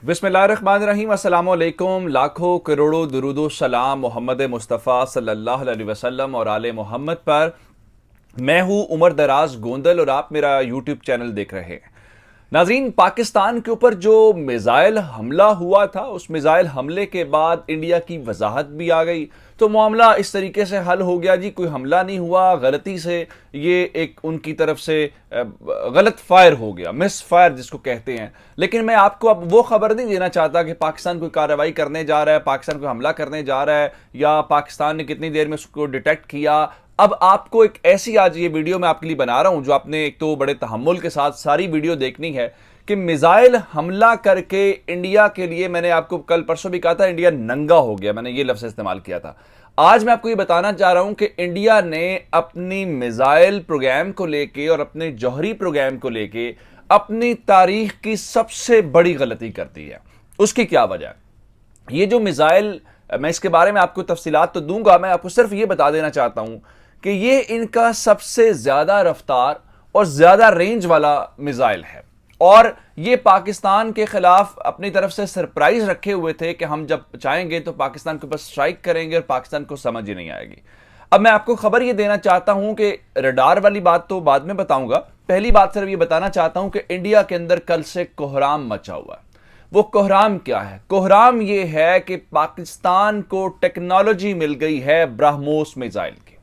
बिस्मिल्लाहिर्रहमानिर्रहीम, अस्सलाम वालेकुम। लाखों करोड़ों दुरूदो सलाम मोहम्मद मुस्तफ़ा सल्लल्लाहु अलैहि वसल्लम और आले मोहम्मद पर। मैं हूं उमर दराज गोंदल और आप मेरा यूट्यूब चैनल देख रहे हैं। नाज़रीन, पाकिस्तान के ऊपर जो मिसाइल हमला हुआ था, उस मिसाइल हमले के बाद इंडिया की वजाहत भी आ गई। तो मामला इस तरीके से हल हो गया जी, कोई हमला नहीं हुआ, गलती से ये एक उनकी तरफ से गलत फायर हो गया, मिस फायर जिसको कहते हैं। लेकिन मैं आपको अब वो खबर नहीं देना चाहता कि पाकिस्तान कोई कार्रवाई करने जा रहा है, पाकिस्तान कोई हमला करने जा रहा है, या पाकिस्तान ने कितनी देर में उसको डिटेक्ट किया। अब आपको एक ऐसी आज ये वीडियो मैं आपके लिए बना रहा हूं जो आपने एक तो बड़े तहम्मुल के साथ सारी वीडियो देखनी है कि मिसाइल हमला करके इंडिया के लिए, मैंने आपको कल परसों भी कहा था, इंडिया नंगा हो गया, मैंने ये लफ्ज़ इस्तेमाल किया था। आज मैं आपको ये बताना चाह रहा हूं कि इंडिया ने अपनी मिसाइल प्रोग्राम को लेके और अपने जौहरी प्रोग्राम को लेके अपनी तारीख की सबसे बड़ी गलती कर दी है। उसकी क्या वजह है? ये जो मिसाइल, मैं इसके बारे में आपको तफसीलात तो दूंगा, मैं आपको सिर्फ ये बता देना चाहता हूं कि ये इनका सबसे ज्यादा रफ्तार और ज्यादा रेंज वाला मिसाइल है। और ये पाकिस्तान के खिलाफ अपनी तरफ से सरप्राइज रखे हुए थे कि हम जब चाहेंगे तो पाकिस्तान के ऊपर स्ट्राइक करेंगे और पाकिस्तान को समझ ही नहीं आएगी। अब मैं आपको खबर ये देना चाहता हूं कि रडार वाली बात तो बाद में बताऊंगा, पहली बात सिर्फ ये बताना चाहता हूं कि इंडिया के अंदर कल से कोहराम मचा हुआ है। वो कोहराम क्या है? कोहराम ये है कि पाकिस्तान को टेक्नोलॉजी मिल गई है ब्रह्मोस मिसाइल की,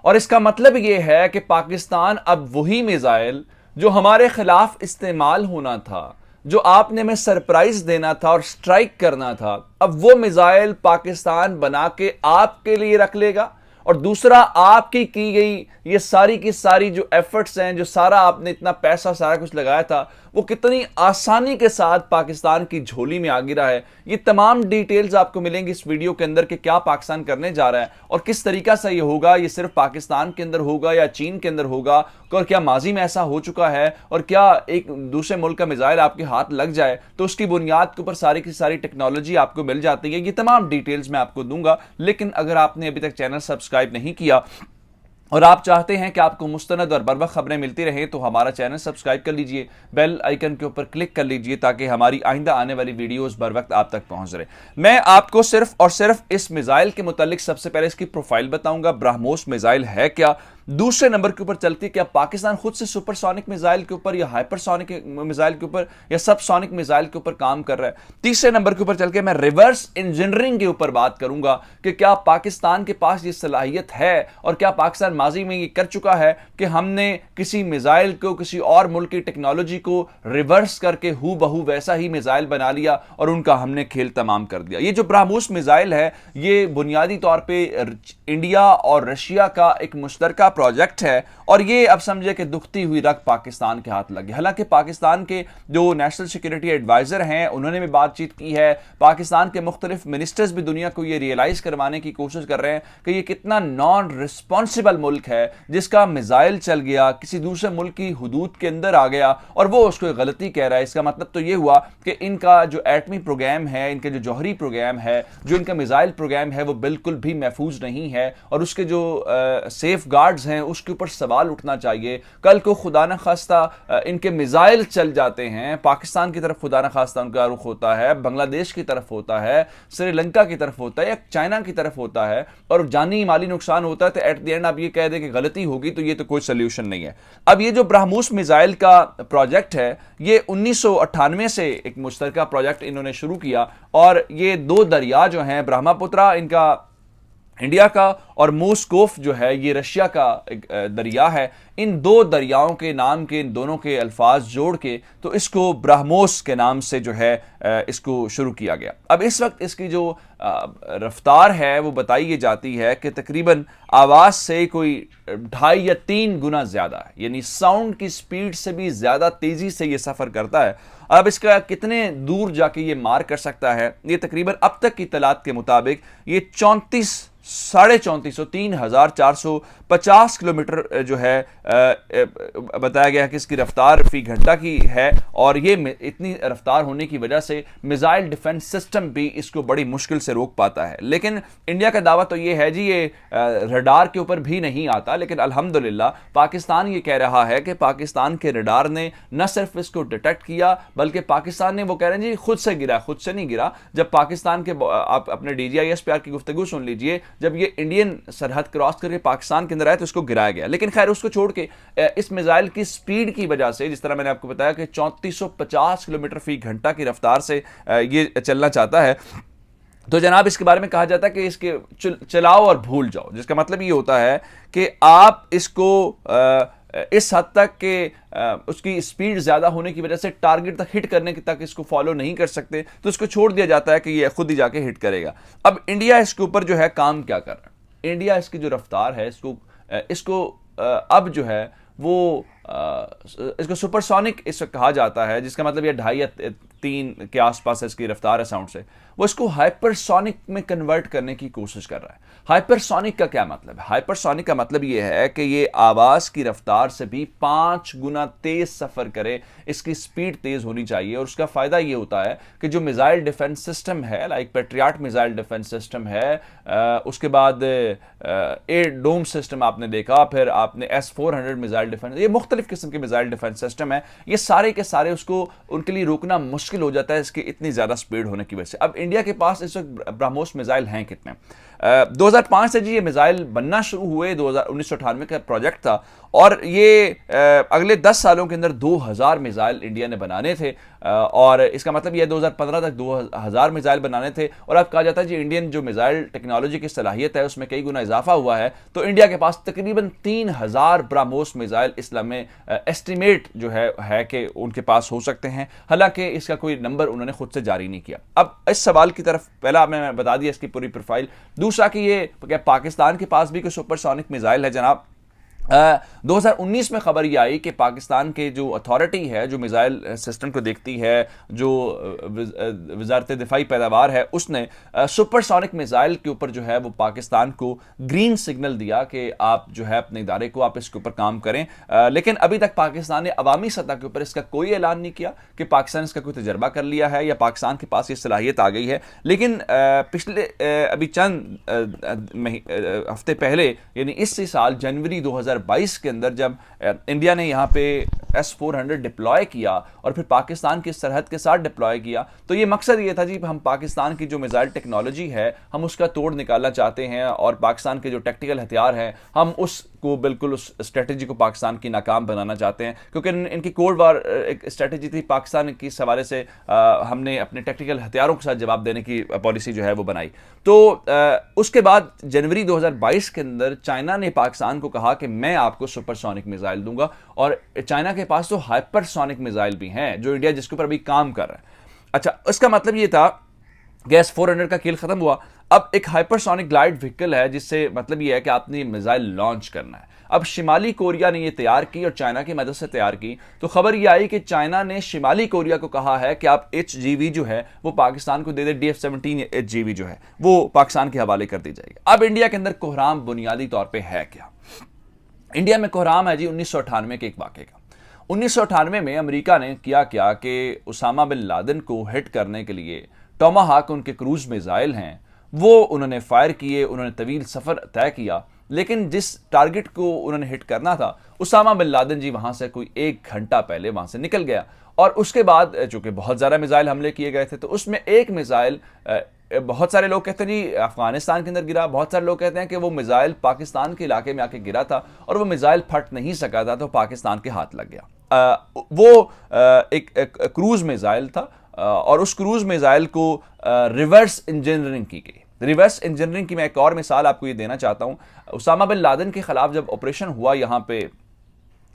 और इसका मतलब यह है कि पाकिस्तान अब वही मिसाइल जो हमारे खिलाफ इस्तेमाल होना था, जो आपने हमें सरप्राइज देना था और स्ट्राइक करना था, अब वो मिसाइल पाकिस्तान बना के आपके लिए रख लेगा। और दूसरा, आपकी की गई ये सारी की सारी जो एफर्ट्स हैं, जो सारा आपने इतना पैसा सारा कुछ लगाया था, वो कितनी आसानी के साथ पाकिस्तान की झोली में आ गिरा है। ये तमाम डिटेल्स आपको मिलेंगी इस वीडियो के अंदर कि क्या पाकिस्तान करने जा रहा है और किस तरीका से ये होगा। ये सिर्फ पाकिस्तान के अंदर होगा या चीन के अंदर होगा, और क्या माजी में ऐसा हो चुका है, और क्या एक दूसरे मुल्क का मिसाइल आपके हाथ लग जाए तो उसकी बुनियाद के ऊपर सारी की सारी टेक्नोलॉजी आपको मिल जाती है। ये तमाम डिटेल्स मैं आपको दूंगा। लेकिन अगर आपने अभी तक चैनल सब्सक्राइब नहीं किया और आप चाहते हैं कि आपको मुस्तनद और बर वक्त खबरें मिलती रहें, तो हमारा चैनल सब्सक्राइब कर लीजिए, बेल आइकन के ऊपर क्लिक कर लीजिए, ताकि हमारी आइंदा आने वाली वीडियोस बर वक्त आप तक पहुंच रहे। मैं आपको सिर्फ और सिर्फ इस मिसाइल के मुतालिक सबसे पहले इसकी प्रोफाइल बताऊंगा, ब्रह्मोस मिसाइल है क्या। दूसरे नंबर के ऊपर चलती क्या पाकिस्तान खुद से सुपरसोनिक मिसाइल के ऊपर या हाइपरसोनिक मिसाइल के ऊपर या सबसोनिक मिसाइल के ऊपर काम कर रहा है। तीसरे नंबर के ऊपर चल के मैं रिवर्स इंजीनियरिंग के ऊपर बात करूंगा कि क्या पाकिस्तान के पास ये सलाहियत है, और क्या पाकिस्तान माजी में ये कर चुका है कि हमने किसी मिसाइल को, किसी और मुल्क की टेक्नोलॉजी को रिवर्स करके हू बहू वैसा ही मिसाइल बना लिया और उनका हमने खेल तमाम कर दिया। ये जो ब्रह्मोस मिसाइल है, ये बुनियादी तौर पर इंडिया और रशिया का एक मुश्तरका प्रोजेक्ट है, और ये अब समझे कि दुखती हुई रग पाकिस्तान के हाथ लगी। हालांकि पाकिस्तान के जो नेशनल सिक्योरिटी एडवाइजर हैं, उन्होंने भी बातचीत की है। पाकिस्तान के मुख्तलिफ मिनिस्टर्स भी दुनिया को ये रियलाइज करवाने की कोशिश कर रहे हैं कि ये कितना नॉन रिस्पॉन्सिबल मुल्क है, जिसका मिसाइल चल गया, किसी दूसरे मुल्क की हुदूद के अंदर आ गया और वो उसको गलती कह रहा है। इसका मतलब तो ये हुआ कि इनका जो एटमी प्रोग्राम है, इनके जो जौहरी प्रोग्राम है, जो इनका मिसाइल प्रोग्राम है, वो बिल्कुल भी महफूज नहीं है, और उसके जो सेफ गार्ड्स हैं उसके ऊपर सवाल उठना चाहिए। कल को खुदा न खास्ता इनके मिसाइल चल जाते हैं, पाकिस्तान की तरफ खुदा न खास्ता उनका रुख होता है, बांग्लादेश की तरफ होता है, श्रीलंका की तरफ होता है, या चाइना की तरफ होता है, और जानी माली नुकसान होता है, तो एट द एंड आप ये कह दें कि गलती होगी, तो ये तो कोई सोल्यूशन नहीं है। अब ये जो ब्रह्मोस मिसाइल का प्रोजेक्ट है, ये 1998 से एक मुश्तरका प्रोजेक्ट इन्होंने शुरू किया, और ये दो दरिया जो हैं, ब्रह्मपुत्रा इनका इंडिया का और मोस्कोफ जो है ये रशिया का एक दरिया है, इन दो दरियाओं के नाम के, इन दोनों के अल्फाज जोड़ के तो इसको ब्रह्मोस के नाम से जो है इसको शुरू किया गया। अब इस वक्त इसकी जो रफ्तार है वो बताई जाती है कि तकरीबन आवाज़ से कोई 2.5 या 3 गुना ज़्यादा है, यानी साउंड की स्पीड से भी ज़्यादा तेज़ी से ये सफ़र करता है। अब इसका कितने दूर जाके ये मार कर सकता है, ये तकरीबन अब तक की इत्तलात के मुताबिक ये 34,450 3,400 50 किलोमीटर जो है बताया गया कि इसकी रफ्तार फी घंटा की है, और ये इतनी रफ्तार होने की वजह से मिसाइल डिफेंस सिस्टम भी इसको बड़ी मुश्किल से रोक पाता है। लेकिन इंडिया का दावा तो ये है जी, ये रडार के ऊपर भी नहीं आता, लेकिन अल्हम्दुलिल्लाह पाकिस्तान ये कह रहा है कि पाकिस्तान के रडार ने न सिर्फ इसको डिटेक्ट किया, बल्कि पाकिस्तान ने, वो कह रहे हैं जी खुद से गिरा, खुद से नहीं गिरा। जब पाकिस्तान के, आप अपने DGISPR की गुफ्तगू सुन लीजिए, जब ये इंडियन सरहद क्रॉस करके पाकिस्तान के अंदर आया तो इसको गिराया गया। लेकिन खैर उसको छोड़ के इस मिसाइल की स्पीड की वजह से, जिस तरह मैंने आपको बताया कि 3450 किलोमीटर फी घंटा की रफ्तार से ये चलना चाहता है, तो जनाब इसके बारे में कहा जाता है कि इसके चलाओ और भूल जाओ, जिसका मतलब ये होता है कि आप इसको इस हद तक कि उसकी स्पीड ज्यादा होने की वजह से टारगेट तक हिट करने तक इसको फॉलो नहीं कर सकते, तो इसको छोड़ दिया जाता है कि ये खुद ही जाके हिट करेगा। अब इंडिया इसके ऊपर जो है काम क्या कर रहा है, इंडिया इसकी जो रफ्तार है इसको अब जो है वो इसको सुपरसोनिक इसको कहा जाता है, जिसका मतलब ये 2.5 या 3 के आसपास इसकी रफ्तार है साउंड से, वो इसको हाइपरसोनिक में कन्वर्ट करने की कोशिश कर रहा है। हाइपरसोनिक का क्या मतलब है? हाइपरसोनिक का मतलब ये है कि ये आवाज की रफ्तार से भी 5 गुना तेज सफर करे, इसकी स्पीड तेज होनी चाहिए। और उसका फायदा ये होता है कि जो मिसाइल डिफेंस सिस्टम है, like patriot missile defence system है, उसके बाद एयर डोम सिस्टम आपने देखा, फिर आपने S-400 मिसाइल डिफेंस, ये मुख्तलिफ किस्म के मिसाइल डिफेंस सिस्टम है, ये सारे के सारे उसको उनके लिए रोकना मुश्किल हो जाता है इसकी इतनी ज्यादा स्पीड होने की वजह से। अब इंडिया के पास इस वक्त ब्रह्मोस मिसाइल हैं कितने? 2005 से जी ये मिसाइल बनना शुरू हुए, 1998 का प्रोजेक्ट था, और ये अगले 10 सालों के अंदर 2000 मिसाइल इंडिया ने बनाने थे, और इसका मतलब ये 2015 तक 2000 मिसाइल बनाने थे। और अब कहा जाता है जी इंडियन जो मिसाइल टेक्नोलॉजी की सलाहियत है उसमें कई गुना इजाफा हुआ है, तो इंडिया के पास तकरीबन 3000 ब्रह्मोस मिसाइल इस्लाम में एस्टिमेट जो है कि उनके पास हो सकते हैं, हालांकि इसका कोई नंबर उन्होंने खुद से जारी नहीं किया। अब इस सवाल की तरफ, पहला मैंने बता दिया इसकी पूरी प्रोफाइल, दूसरा कि ये क्या पाकिस्तान के पास भी कोई सुपरसोनिक मिसाइल है जनाब? 2019 में खबर ये आई कि पाकिस्तान के जो अथॉरिटी है जो मिसाइल सिस्टम को देखती है, जो वजारत दिफाई पैदावार है, उसने सुपरसोनिक मिसाइल के ऊपर जो है वो पाकिस्तान को ग्रीन सिग्नल दिया कि आप जो है अपने इदारे को आप इसके ऊपर काम करें। लेकिन अभी तक पाकिस्तान ने अवामी सतह के ऊपर इसका कोई ऐलान नहीं किया कि पाकिस्तान इसका कोई तजर्बा कर लिया है या पाकिस्तान के पास ये सलाहियत आ गई है। लेकिन पिछले अभी चंद हफ्ते पहले, यानी इसी साल जनवरी 2022 के अंदर, जब इंडिया ने यहाँ पे S-400 डिप्लॉय किया और फिर पाकिस्तान की सरहद के साथ डिप्लॉय किया, तो ये मकसद ये था जी हम पाकिस्तान की जो मिसाइल टेक्नोलॉजी है हम उसका तोड़ निकालना चाहते हैं, और पाकिस्तान के जो टेक्निकल हथियार हैं हम उसको बिल्कुल, उस स्ट्रेटजी को पाकिस्तान की नाकाम बनाना चाहते हैं। क्योंकि इनकी कोल्ड वार एक स्ट्रेटजी थी, पाकिस्तान की हवाले से हमने अपने टेक्निकल हथियारों के साथ जवाब देने की पॉलिसी जो है वो बनाई। तो उसके बाद जनवरी 2022 के अंदर चाइना ने पाकिस्तान को कहा कि मैं आपको सुपरसोनिक मिसाइल दूंगा, और चाइना के पास तो हाइपरसोनिक मिसाइल भी हैं जो इंडिया जिसके ऊपर अभी काम कर रहा है। अच्छा, इसका मतलब ये था कि S-400 का खेल खत्म हुआ, अब एक हाइपरसोनिक ग्लाइड व्हीकल है, जिससे मतलब ये है कि आपने मिसाइल लॉन्च करना है। अब शिमाली कोरिया ने ये तैयार की और चाइना की मदद से तैयार की, तो खबर ये आई कि चाइना ने शिमाली कोरिया को कहा है कि आप HGV जो है वो पाकिस्तान को दे दे, DF-17 HGV जो है वो पाकिस्तान के हवाले कर दी जाएगी। अब इंडिया के अंदर कोहराम बुनियादी तौर पर है क्या? इंडिया में कोहराम है जी 1998 के एक वाक़े का। 1998 में अमेरिका ने किया क्या कि उसामा बिन लादेन को हिट करने के लिए टोमाहाक, उनके क्रूज मिसाइल हैं, वो उन्होंने फायर किए, उन्होंने तवील सफ़र तय किया, लेकिन जिस टारगेट को उन्होंने हिट करना था उसामा बिन लादेन जी वहाँ से कोई 1 घंटा पहले वहाँ से निकल गया। और उसके बाद चूँकि बहुत ज़्यादा मिसाइल हमले किए गए थे, तो उसमें एक मिसाइल, बहुत सारे लोग कहते हैं जी अफगानिस्तान के अंदर गिरा, बहुत सारे लोग कहते हैं कि वो मिसाइल पाकिस्तान के इलाके में आके गिरा था और वो मिसाइल फट नहीं सका था, तो पाकिस्तान के हाथ लग गया। वो एक क्रूज मिसाइल था, और उस क्रूज मिसाइल को रिवर्स इंजीनियरिंग की गई। रिवर्स इंजीनियरिंग की मैं एक और मिसाल आपको ये देना चाहता हूँ। उसामा बिन लादेन के खिलाफ जब ऑपरेशन हुआ यहाँ पे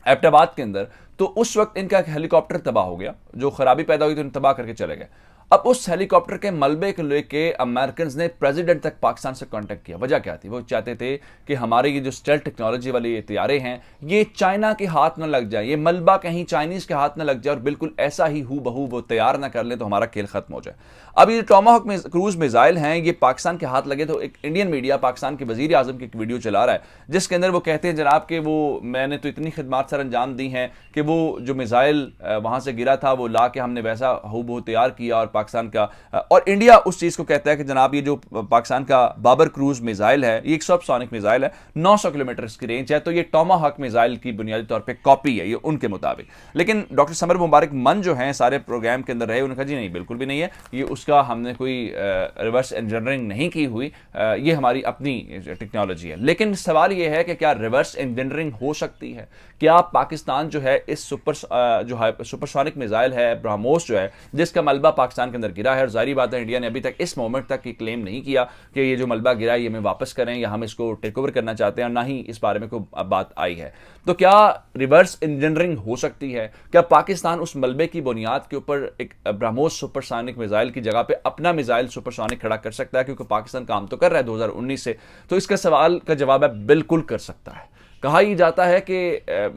एबटाबाद के अंदर, तो उस वक्त इनका एक हेलीकॉप्टर तबाह हो गया, जो खराबी पैदा हुई तो तबाह करके चले गए। अब उस हेलीकॉप्टर के मलबे को लेके अमेरिकन ने प्रेसिडेंट तक पाकिस्तान से कांटेक्ट किया। वजह क्या थी? वो चाहते थे कि हमारे ये जो स्टेल्थ टेक्नोलॉजी वाले ये तैयारे हैं ये चाइना के हाथ न लग जाए, ये मलबा कहीं चाइनीज के हाथ न लग जाए और बिल्कुल ऐसा ही हू बहू वो तैयार ना कर ले तो हमारा खेल खत्म हो जाए। अब ये टॉमाहॉक क्रूज मिसाइल हैं, ये पाकिस्तान के हाथ लगे तो एक इंडियन मीडिया पाकिस्तान के वजीर आजम की एक वीडियो चला रहा है जिसके अंदर वो कहते हैं जनाब कि वो मैंने तो इतनी खिदमत सर अंजाम दी हैं कि वो जो मिसाइल वहां से गिरा था वो ला के हमने वैसा हूबहू तैयार किया। और पाकिस्तान का और इंडिया उस चीज को कहता है कि जनाब ये जो पाकिस्तान का बाबर क्रूज मिसाइल है ये एक सबसोनिक मिसाइल है, 900 किलोमीटर इसकी रेंज है, तो ये टॉमाहॉक मिसाइल की बुनियादी तौर पर कॉपी है ये उनके मुताबिक। लेकिन डॉक्टर समर मुबारक मन जो है सारे प्रोग्राम के अंदर रहे, उन्होंने कहा जी नहीं बिल्कुल भी नहीं है, ये उसका हमने कोई रिवर्स इंजीनियरिंग नहीं की हुई, ये हमारी अपनी टेक्नोलॉजी है। लेकिन सवाल ये है कि क्या रिवर्स इंजीनियरिंग हो सकती है? क्या पाकिस्तान जो है इस सुपरसोनिक मिसाइल है ब्रह्मोस जो है जिसका मलबा पाकिस्तान के अंदर गिरा है, और जारी बात है इंडिया ने अभी तक इस मोमेंट तक ये क्लेम नहीं किया कि ये जो मलबा गिरा है ये हमें वापस करें या हम इसको टेक ओवर करना चाहते हैं, और ना ही इस बारे में कोई बात आई है। तो क्या रिवर्स इंजीनियरिंग हो सकती है? क्या पाकिस्तान उस मलबे की बुनियाद के ऊपर एक ब्रह्मोस सुपरसोनिक मिसाइल की जगह पे अपना मिसाइल सुपरसोनिक खड़ा कर सकता है? क्योंकि पाकिस्तान काम तो कर रहा है 2019 से, तो इसका सवाल का जवाब है बिल्कुल कर सकता है। कहा ही जाता है कि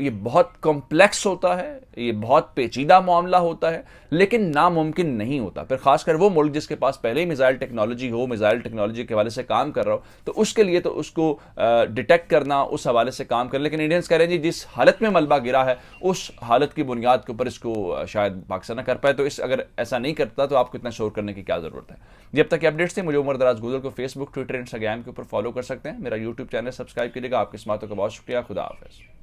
ये बहुत कॉम्प्लेक्स होता है, ये बहुत पेचीदा मामला होता है, लेकिन नामुमकिन नहीं होता। फिर खासकर वो मुल्क जिसके पास पहले ही मिसाइल टेक्नोलॉजी हो, मिसाइल टेक्नोलॉजी के हवाले से काम कर रहा हो, तो उसके लिए तो उसको डिटेक्ट करना उस हवाले से काम कर। लेकिन इंडियंस कह रहे हैं जी जिस हालत में मलबा गिरा है उस हालत की बुनियाद के ऊपर इसको शायद पाकिस्तान ना कर पाए। तो इस अगर ऐसा नहीं करता तो आपको इतना शोर करने की क्या जरूरत है? जब तक अपडेट्स थे मुझे उमर दराज गूगल को फेसबुक, ट्विटर, इंस्टाग्राम के ऊपर फॉलो कर सकते हैं। मेरा यूट्यूब चैनल सब्सक्राइब कीजिएगा। आपकी समातों का बहुत शुक्रिया। खुदा हाफिज़।